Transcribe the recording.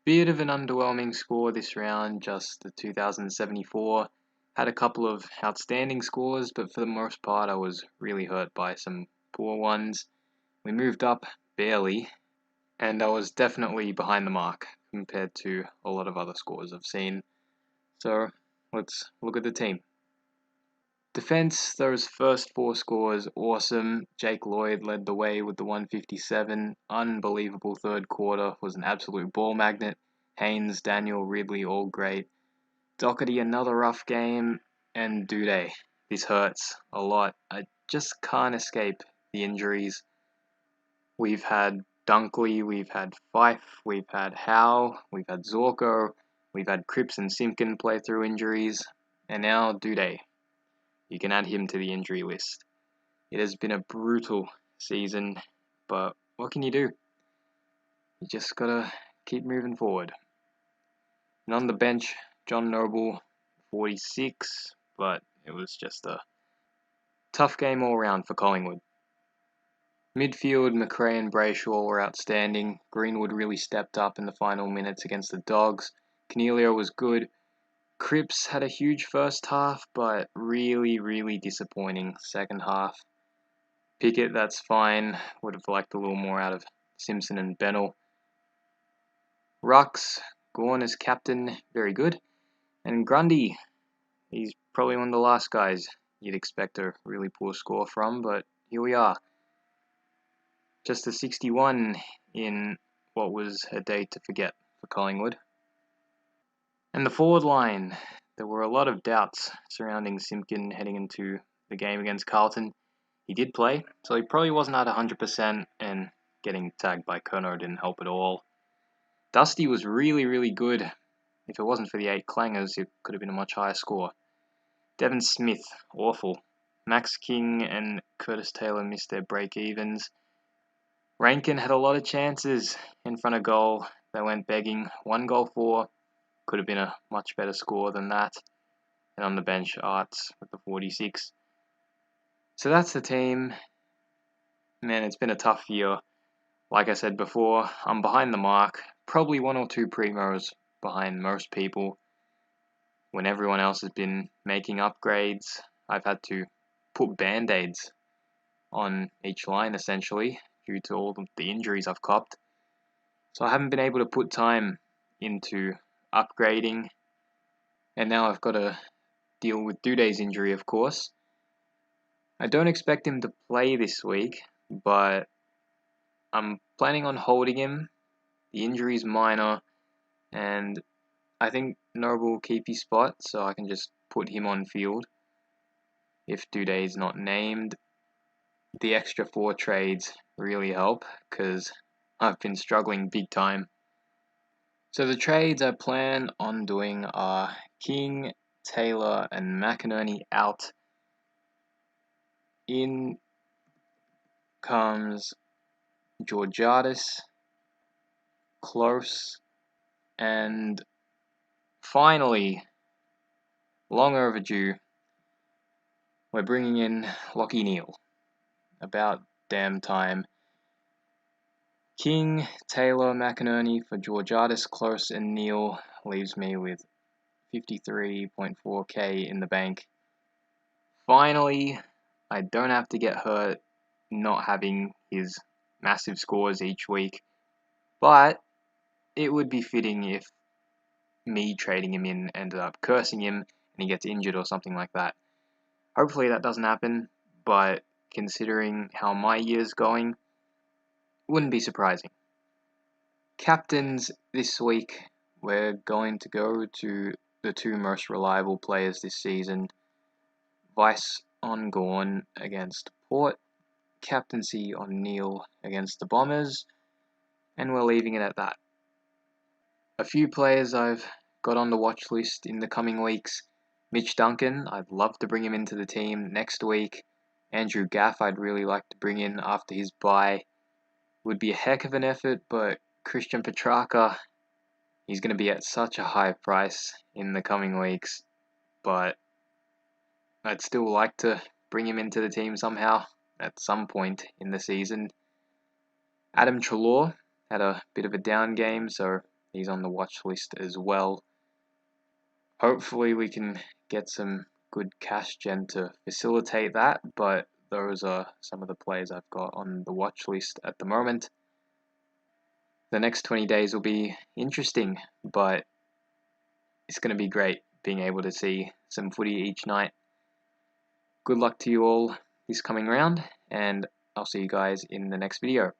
Bit of an underwhelming score this round, just the 2074. Had a couple of outstanding scores, but for the most part I was really hurt by some poor ones. We moved up barely, and I was definitely behind the mark compared to a lot of other scores I've seen. So let's look at the team. Defense, those first four scores, awesome. Jake Lloyd led the way with the 157. Unbelievable third quarter, was an absolute ball magnet. Haynes, Daniel, Ridley, all great. Doherty, another rough game. And Doedee. This hurts a lot. I just can't escape the injuries. We've had Dunkley, we've had Fife, we've had Howe, we've had Zorko, we've had Cripps and Simpkin play through injuries, and now Doedee. You can add him to the injury list. It has been a brutal season, but what can you do? You just gotta keep moving forward. And on the bench, John Noble, 46, but it was just a tough game all round for Collingwood. Midfield, McRae and Brayshaw were outstanding. Greenwood really stepped up in the final minutes against the Dogs. Cornelio was good. Cripps had a huge first half, but really disappointing second half. Pickett, that's fine. Would have liked a little more out of Simpson and Bennell. Rucks, Gawn as captain, very good. And Grundy, he's probably one of the last guys you'd expect a really poor score from, but here we are. Just a 61 in what was a day to forget for Collingwood. And the forward line, there were a lot of doubts surrounding Simpkin heading into the game against Carlton. He did play, so he probably wasn't at 100%, and getting tagged by Kerno didn't help at all. Dusty was really good. If it wasn't for the 8 clangers, it could have been a much higher score. Devon Smith, awful. Max King and Curtis Taylor missed their break-evens. Rankin had a lot of chances in front of goal. They went begging. 1 goal for. Could have been a much better score than that. And on the bench, Arts with the 46. So that's the team. Man, it's been a tough year. Like I said before, I'm behind the mark. Probably 1 or 2 primos behind most people. When everyone else has been making upgrades, I've had to put band-aids on each line, essentially, due to all of the injuries I've copped. So I haven't been able to put time into upgrading. And now I've got to deal with Doedee's injury, of course. I don't expect him to play this week, but I'm planning on holding him. The injury's minor, and I think Noble will keep his spot, so I can just put him on field if Doedee's not named. The extra 4 trades really help, because I've been struggling big time. So the trades I plan on doing are King, Taylor, and McInerney out. In comes Georgiadis, Close, and finally, long overdue, we're bringing in Lachie Neale. About damn time. King, Taylor, McInerney for Georgiadis, Close, and Neale leaves me with 53.4k in the bank. Finally, I don't have to get hurt not having his massive scores each week, but it would be fitting if me trading him in ended up cursing him and he gets injured or something like that. Hopefully that doesn't happen, but considering how my year's going, wouldn't be surprising. Captains this week, we're going to go to the 2 most reliable players this season. Vice on Gawn against Port, captaincy on Neale against the Bombers, and we're leaving it at that. A few players I've got on the watch list in the coming weeks. Mitch Duncan, I'd love to bring him into the team next week. Andrew Gaff, I'd really like to bring in after his bye. Would be a heck of an effort, but Christian Petrarca, he's going to be at such a high price in the coming weeks, but I'd still like to bring him into the team somehow at some point in the season. Adam Treloar had a bit of a down game, so He's on the watch list as well. Hopefully we can get some good cash gen to facilitate that, but those are some of the players I've got on the watch list at the moment. The next 20 days will be interesting, but it's going to be great being able to see some footy each night. Good luck to you all this coming round, and I'll see you guys in the next video.